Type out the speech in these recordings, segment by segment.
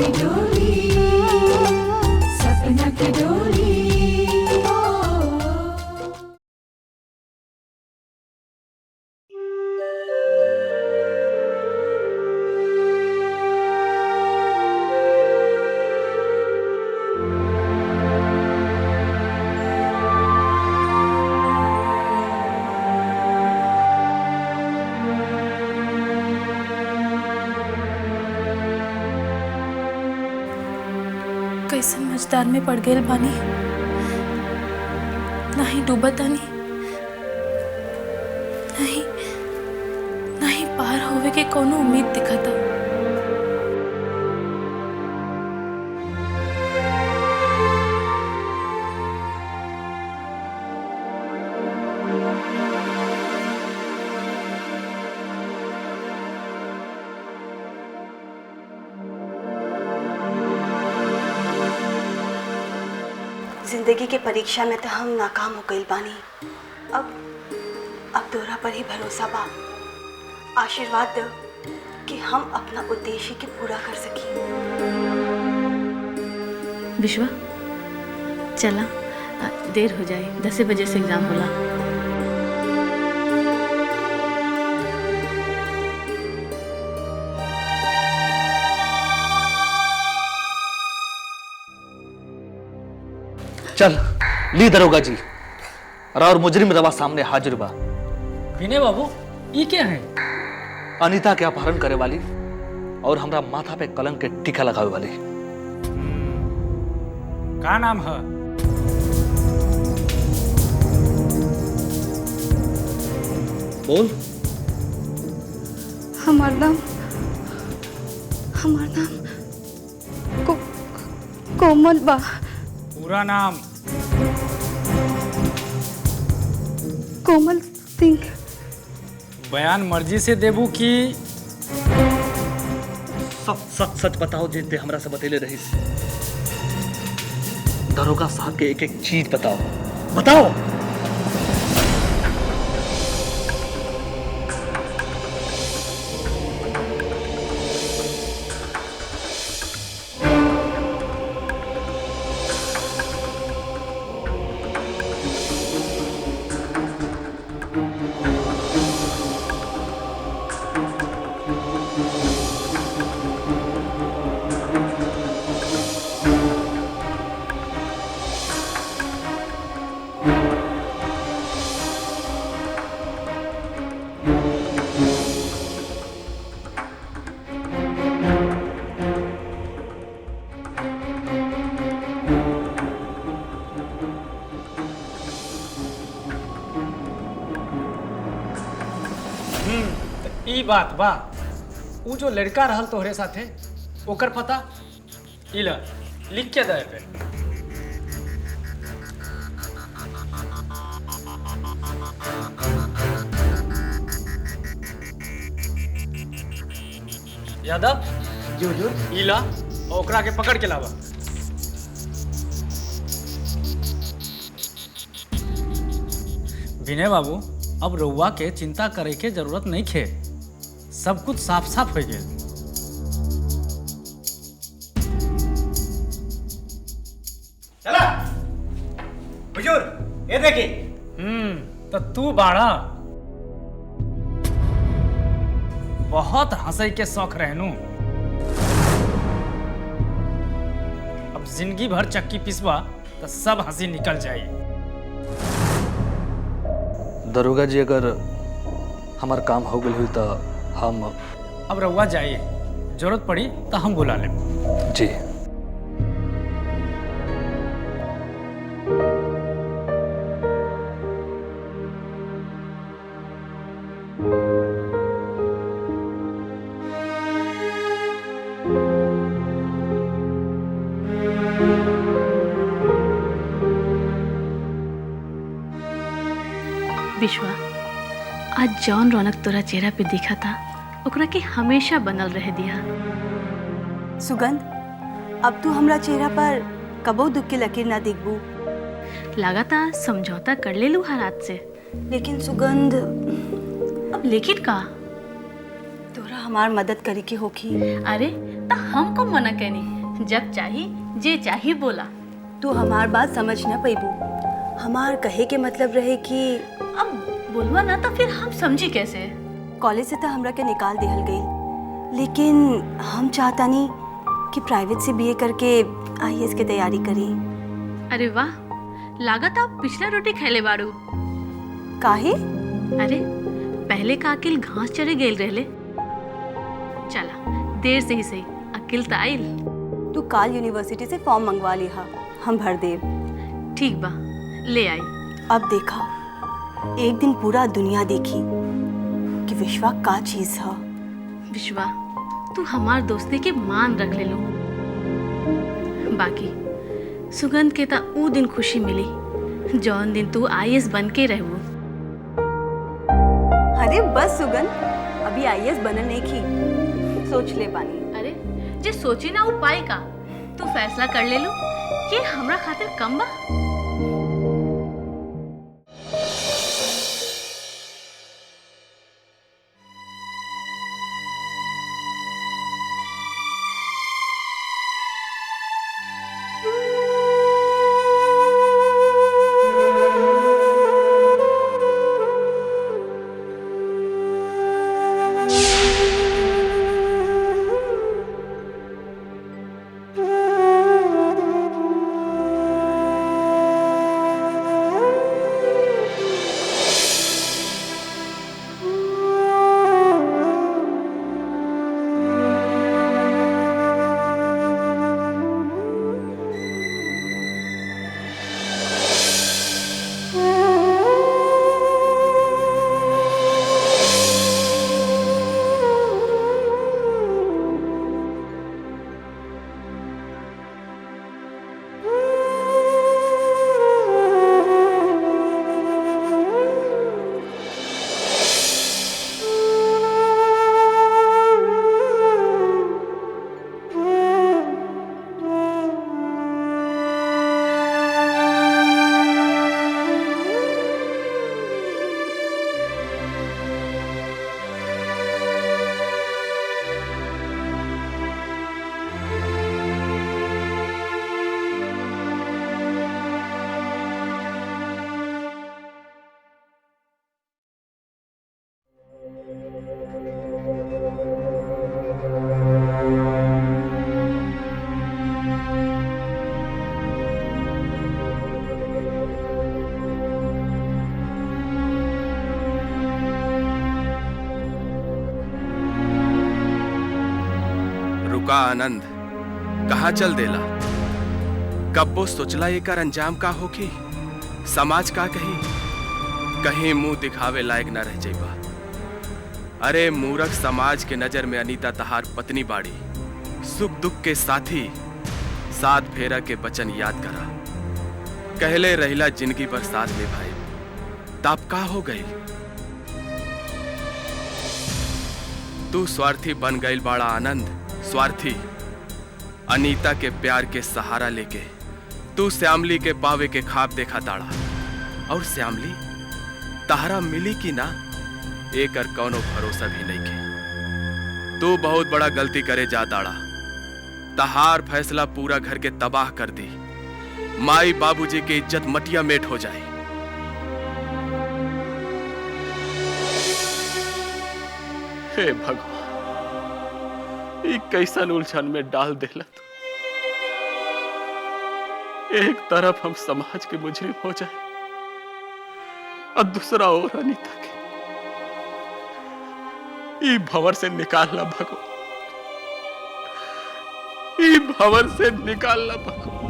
की डोली, सपना की डोली। कैसन मझदार में पड़ गए बानी, नहीं डूबतानी, नहीं नहीं पार होवे के कोनो उम्मीद दिखता। जिंदगी के परीक्षा में तो हम नाकाम हो गइल बानी। अब तोरा पर ही भरोसा बा। आशीर्वाद दो कि हम अपना उद्देश्य के पूरा कर सकी। विश्वा चला, देर हो जाए, 10 बजे से एग्जाम होला। चल ली दरोगा जी, और मुजरिम रवा सामने हाजिर बा। विनय बाबू ये क्या है? अनीता के अपहरण करे वाली और हमरा माथा पे कलंक के टीका लगावे वाली। का नाम है? बोल। हमार नाम कोमल बा। पूरा नाम? कोमल सिंह। बयान मर्जी से देबू की? सब सच सच बताओ जिते हमरा से बतेले रहीस। दरोगा साहब के एक एक चीज बताओ, बताओ। ई बात बा। ऊ जो लड़का रहल तोहरे साथे, ओकर पता इला लिख के दे पे। यादव जो इला और ओकरा के पकड़ के लावा। विनय बाबू अब रउआ के चिंता करे के जरूरत नहीं खे, सब कुछ साफ साफ हो गया। चला हुजूर, ये देखिए। तो तू बाड़ा बहुत हंसई के शौक रहनू। अब जिंदगी भर चक्की पिसवा तो सब हंसी निकल जाए। दरोगा जी अगर हमार काम हो गई हुई तो हम अब रउआ जाइए, जरूरत पड़ी तो हम बुला लें। जी। विश्वा, आज जौन रौनक तोरा चेहरा पे दिखा था ओकरा के हमेशा बनल रह दिया। सुगंध, अब तू हमरा चेहरा पर कबो दुख के लकीर ना दिखबू। लगाता समझौता कर ले लू हालात से। लेकिन सुगंध, अब लेकिन का? तोरा हमार मदद करे के होखी। अरे तो हमको मना कहनी, जब चाही जे चाही बोला। तू हमार बात समझ न पैबू। हमार कहे के मतलब रहे कि अब बोलवा ना तो फिर हम समझी कैसे। कॉलेज से तो हमरा के निकाल देहल गई, लेकिन हम चाहतानी कि प्राइवेट से बीए करके आईएएस की तैयारी करी। अरे वाह, लागत आप पिछला रोटी खैले बारू। काहे? अरे पहले का अकिल घास चरे गेल रहले। चला देर से ही सही अकिल त आइल। तू काल यूनिवर्सिटी से फॉर्म मंगवा लिहा, हम भर देव। ठीक बा, ले आई। अब देखा, एक दिन पूरा दुनिया देखी कि विश्वा का चीज है। विश्वा, तू हमार दोस्ती के मान रख ले लो। बाकी सुगंध के ता ऊ दिन खुशी मिली जौन दिन तू आईएएस बन के रहू। अरे बस सुगंध, अभी आईएएस बनल नहीं की, सोच ले पानी। अरे जे सोची ना ऊ पाई का। तू फैसला कर ले लो, ये हमरा खातिर कम बा। रुका आनंद, कहाँ चल देला? कब्बो सोचला एकर अंजाम का होखी? समाज का कही? कहीं मुंह दिखावे लायक ना रह जाइबा। अरे मूर्ख समाज के नजर में अनीता तहार पत्नी बाड़ी, सुख दुख के साथी, साथ फेरा के वचन याद करा। कहले रहिला जिंदगी पर साथ निभाए, ताप का हो गई? तू स्वार्थी बन गई बाड़ा आनंद, स्वार्थी। अनीता के प्यार के सहारा लेके तू श्यामली के पावे के ख्वाब देखा ताड़ा, और श्यामली तहरा मिली कि ना एकर कौनो भरोसा भी नहीं के। तू बहुत बड़ा गलती करे जा ताड़ा। तहार फैसला पूरा घर के तबाह कर दी, माई बाबूजी की इज्जत मटिया मेट हो जाए। हे भगवान, ये कैसन उलझन में डाल देला तू। एक तरफ हम समाज के मुजरिम हो जाए और दूसरा ओर अनीता के। ई भंवर से निकालना भगवान, ई भंवर से निकालना भगवान,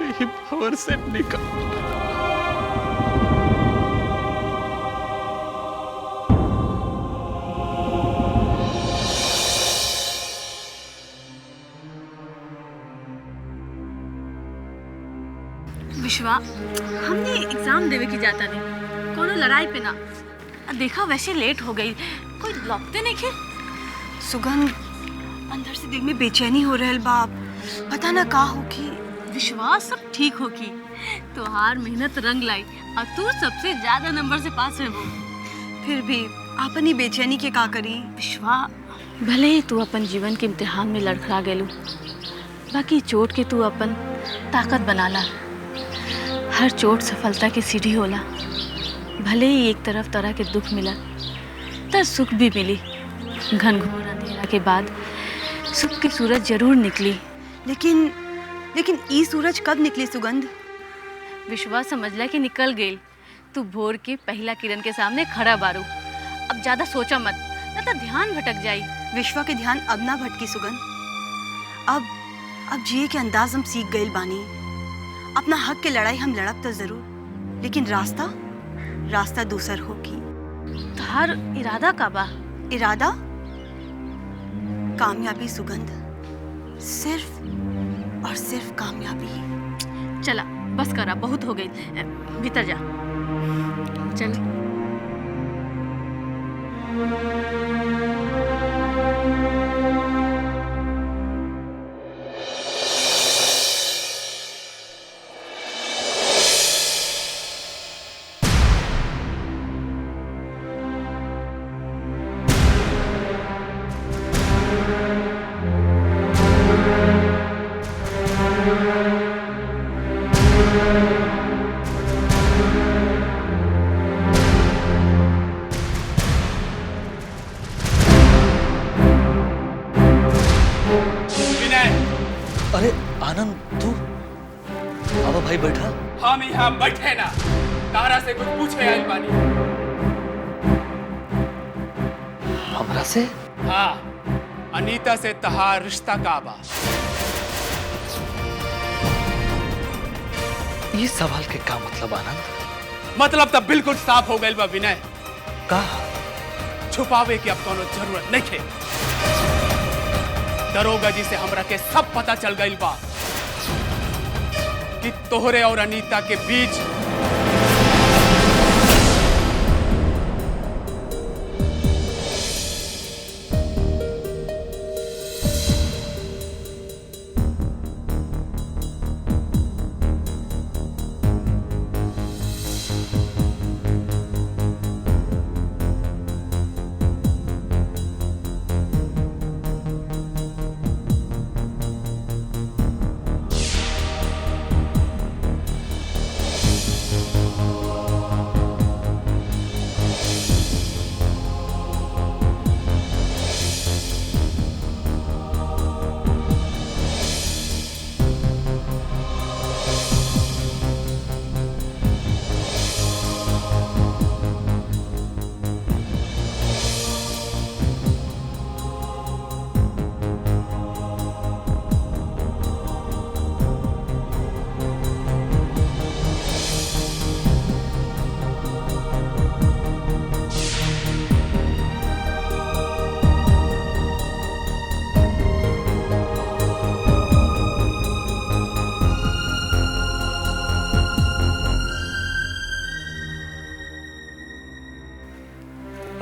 ई भंवर से निकाल। विश्वा, हमने एग्जाम देवे की जाता नहीं, कोनो लड़ाई पे ना। देखा वैसे लेट हो गई, कोई लगते नहीं खे। सुगंध, अंदर से दिल में बेचैनी हो रहल बाप, पता ना का होगी। विश्वास सब ठीक होगी, तुहार मेहनत रंग लाई और तू सबसे ज्यादा नंबर से पास है वो। फिर भी आपन ही बेचैनी के का करी। विश्वा, भले ही तू अपन जीवन के इम्तिहान में लड़खड़ा गेलू, बाकी चोट के तू अपन ताकत बनाला। हर चोट सफलता की सीढ़ी होला। भले ही एक तरफ तरह के दुख मिला तो सुख भी मिली। घनघोर अंधेरा के बाद सुख की सूरज जरूर निकली। लेकिन ई सूरज कब निकली सुगंध? विश्वास समझला कि निकल गई। तू भोर के पहला किरण के सामने खड़ा बारू। अब ज्यादा सोचा मत, न तो ध्यान भटक जाई। विश्वा के ध्यान अब ना भटकी सुगंध। अब जिए के अंदाज हम सीख गए बानी। अपना हक के लड़ाई हम लड़ब तो जरूर, लेकिन रास्ता दूसर होगी। हर इरादा का बा? इरादा कामयाबी सुगंध, सिर्फ और सिर्फ कामयाबी। चला बस करा, बहुत हो गई। भीतर जा। चल। अरे आनंद, तू अब भाई बैठा। हम यहाँ बैठे ना, तारा से कुछ पूछे आइल बानी। हमरा से? हाँ, अनीता से तहार रिश्ता का बा। ये सवाल के का मतलब आनंद? मतलब तब बिल्कुल साफ हो गइल बा विनय। का छुपावे की अब कोनो जरूरत नहीं है। दरोगा जी से हमरा के सब पता चल गइल बा कि तोहरे और अनीता के बीच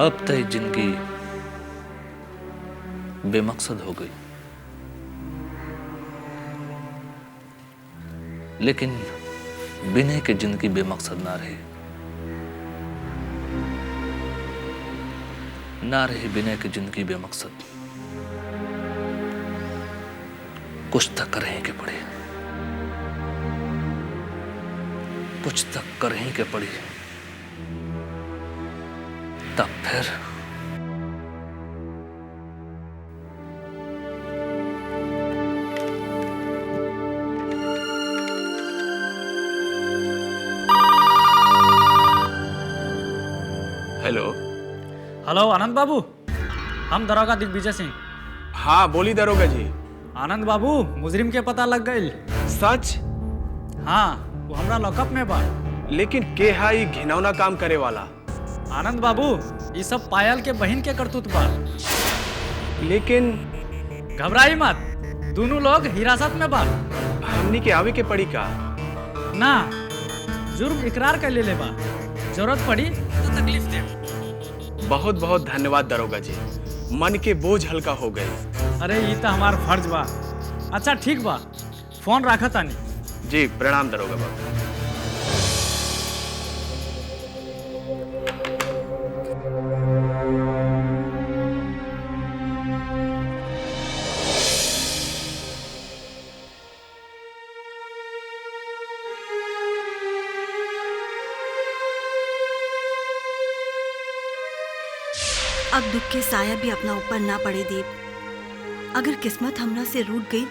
अब तय जिंदगी बेमकसद हो गई, लेकिन विनय की जिंदगी बेमकसद ना रही। ना रही विनय की जिंदगी बेमकसद। कुछ तक कर ही के पड़ी, कुछ तक कर ही के पड़ी। तब फिर हेलो। हेलो आनंद बाबू, हम दरोगा दिग्विजय सिंह। हाँ बोली दरोगा जी। आनंद बाबू, मुजरिम के पता लग गई। सच? हाँ, वो हमरा लॉकअप में बा। लेकिन के हाई घिनौना काम करे वाला? आनंद बाबू, ये सब पायल के बहन के करतूत बा। लेकिन घबराई मत, दोनों लोग हिरासत में बा। हमनी के आवे के पड़ी का? ना, जुर्म इकरार कर ले बा। जरूरत पड़ी तो तकलीफ दे। बहुत बहुत धन्यवाद दरोगा जी, मन के बोझ हल्का हो गए। अरे ये तो हमार फर्ज बा। अच्छा ठीक बा, फोन रखा तानी। जी प्रणाम दरोगा बाबू। अब दुख के साया भी अपना ऊपर ना पड़े देव। अगर किस्मत हमरा से रूठ गई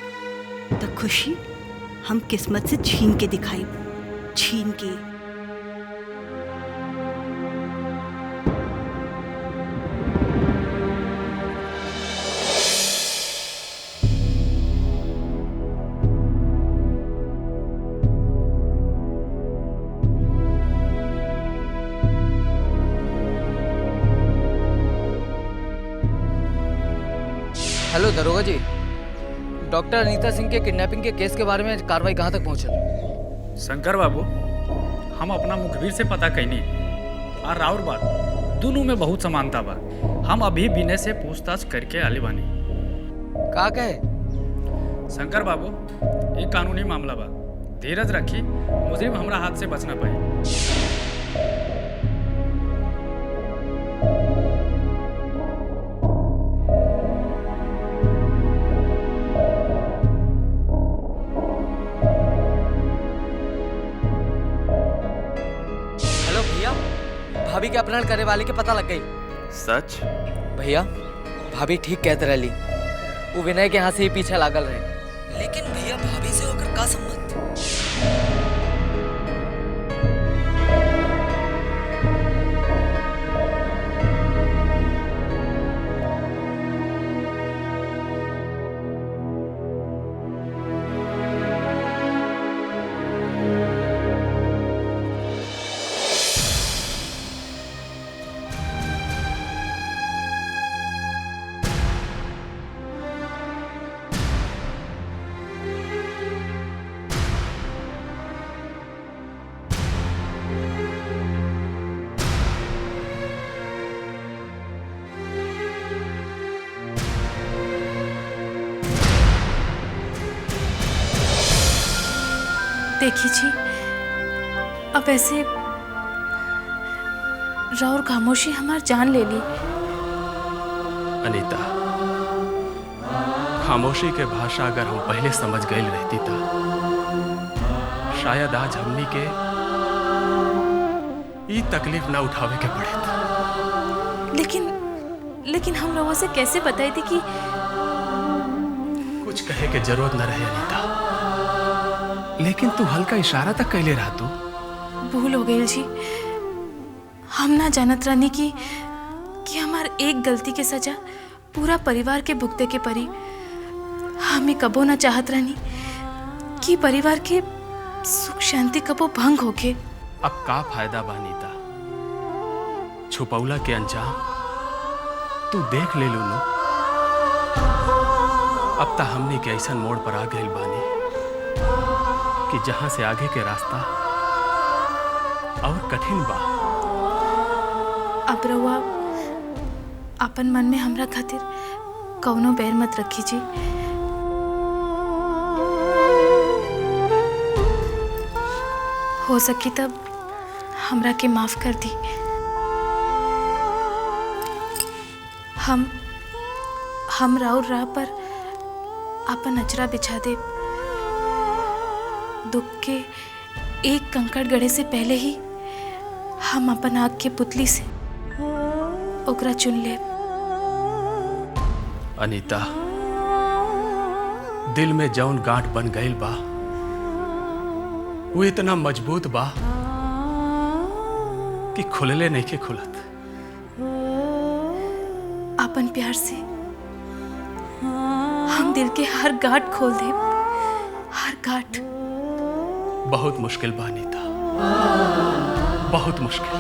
तो खुशी हम किस्मत से छीन के दिखाई, छीन के। हेलो दरोगा जी, डॉक्टर अनीता सिंह के किडनैपिंग के केस के बारे में कार्रवाई कहाँ तक पहुँचल? शंकर बाबू, हम अपना मुखबिर से पता कैनी और राउर बात दोनों में बहुत समानता बा। हम अभी विनय से पूछताछ करके आले बानी। का कहे? शंकर बाबू, एक कानूनी मामला बा, धीरज रखी, मुजरिम हमरा हाथ से बच ना पाए। भाभी के अपहरण करने वाले के पता लग गई। सच? भैया, भाभी ठीक कहते रही, वो विनय के यहाँ से ही पीछे लागल रहे। लेकिन भैया, भाभी से होकर का संबंध? देखी जी, अब ऐसे राउर खामोशी हमार जान ले ली। अनीता, खामोशी के भाषा अगर हम पहले समझ गए रहती था, शायद आज हमनी के ये तकलीफ ना उठावे के पड़े था। लेकिन हम लोगों से कैसे बताई थी कि कुछ कहे के जरूरत न रहे अनीता, लेकिन तू हल्का इशारा तक कैले रहा। तू भूल हो गई जी। हम ना जानत रहनी कि हमार एक गलती के सजा पूरा परिवार के भुगते के परी। हमें कबो ना चाहत रहनी कि परिवार के सुख शांति कबो भंग होके। अब का फायदा बा अनीता, छुपौला के अंजाम तू देख ले लो। अब तक हमने के ऐसा मोड़ पर आ गए बानी कि जहां से आगे के रास्ता और कठिन बा। अब रउआ अपन मन में हमरा खातिर कौनो बैर मत रखी जी। हो सकी तब हमरा के माफ कर दी। हम राउर राह पर अपन अचरा बिछा दे। दुख के एक कंकड़ गड़े से पहले ही हम अपन आग के पुतली से ओकरा चुन ले। अनीता, दिल में जौन गांठ बन गईल बा वो इतना मजबूत बा कि खुलले नहीं के खुलत। अपन प्यार से हम दिल के हर गांठ खोल दे, हर गांठ। बहुत मुश्किल बा अनीता, बहुत मुश्किल।